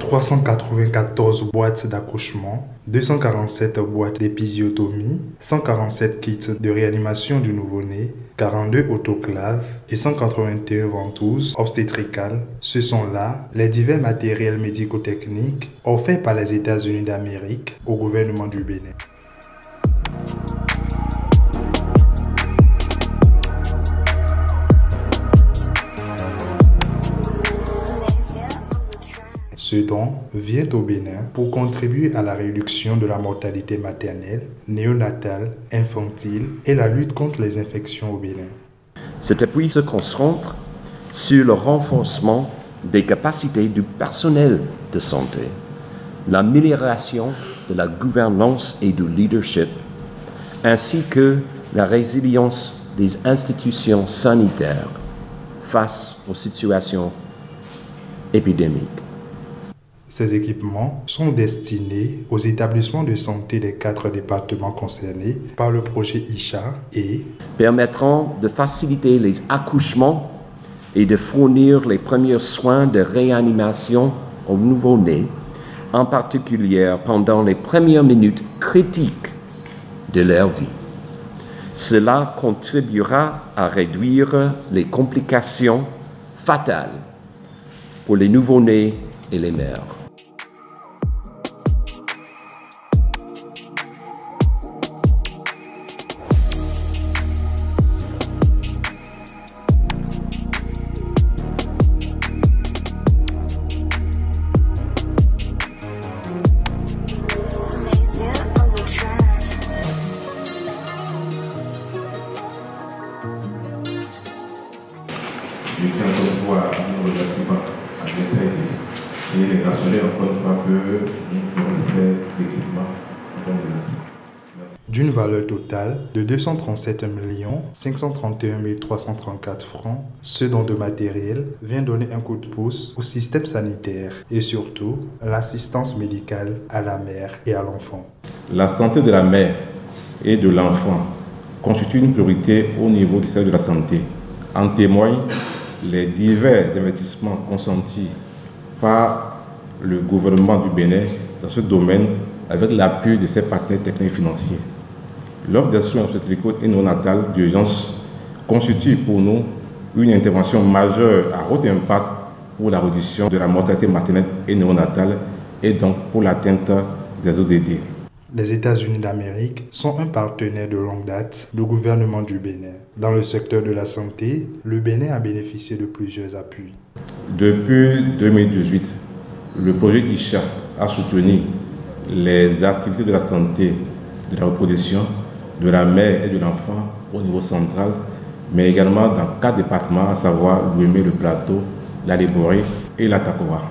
394 boîtes d'accouchement, 247 boîtes d'épisiotomie, 147 kits de réanimation du nouveau-né, 42 autoclaves et 181 ventouses obstétricales. Ce sont là les divers matériels médico-techniques offerts par les États-Unis d'Amérique au gouvernement du Bénin. Ce don vient au Bénin pour contribuer à la réduction de la mortalité maternelle, néonatale, infantile et la lutte contre les infections au Bénin. Cet appui se concentre sur le renforcement des capacités du personnel de santé, l'amélioration de la gouvernance et du leadership, ainsi que la résilience des institutions sanitaires face aux situations épidémiques. Ces équipements sont destinés aux établissements de santé des 4 départements concernés par le projet ISHA et permettront de faciliter les accouchements et de fournir les premiers soins de réanimation aux nouveau-nés, en particulier pendant les premières minutes critiques de leur vie. Cela contribuera à réduire les complications fatales pour les nouveau-nés et les mères. Je tiens encore une fois à nous remerciements à l'USAID et les rassurer encore une fois que nous ferons ces équipements. D'une valeur totale de 237 531 334 francs, ce don de matériel vient donner un coup de pouce au système sanitaire et surtout l'assistance médicale à la mère et à l'enfant. La santé de la mère et de l'enfant constitue une priorité au niveau du secteur de la santé. En témoignent les divers investissements consentis par le gouvernement du Bénin dans ce domaine avec l'appui de ses partenaires techniques et financiers. L'offre des soins obstétricaux et néonatales d'urgence constitue pour nous une intervention majeure à haut impact pour la réduction de la mortalité maternelle et néonatale et donc pour l'atteinte des ODD. Les États-Unis d'Amérique sont un partenaire de longue date du gouvernement du Bénin. Dans le secteur de la santé, le Bénin a bénéficié de plusieurs appuis. Depuis 2018, le projet ISHA a soutenu les activités de la santé, de la reproduction, de la mère et de l'enfant au niveau central, mais également dans 4 départements, à savoir Lomé, le Plateau, la Léboré et la Takoa.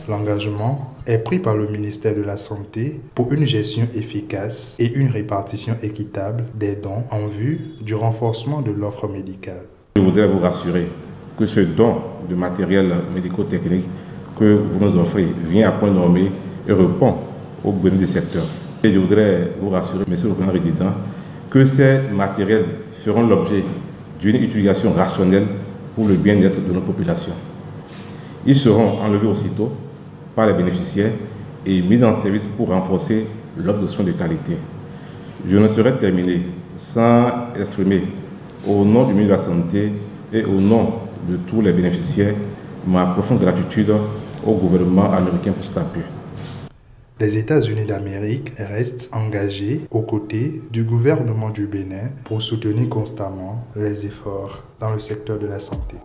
L'engagement est pris par le ministère de la Santé pour une gestion efficace et une répartition équitable des dons en vue du renforcement de l'offre médicale. Je voudrais vous rassurer que ce don de matériel médico-technique que vous nous offrez vient à point nommé et répond aux besoins du secteur. Et je voudrais vous rassurer, Monsieur le Président, que ces matériels feront l'objet d'une utilisation rationnelle pour le bien-être de nos populations. Ils seront enlevés aussitôt par les bénéficiaires et mis en service pour renforcer l'offre de soins de qualité. Je ne saurais terminer sans exprimer au nom du ministre de la Santé et au nom de tous les bénéficiaires ma profonde gratitude au gouvernement américain pour cet appui. Les États-Unis d'Amérique restent engagés aux côtés du gouvernement du Bénin pour soutenir constamment les efforts dans le secteur de la santé.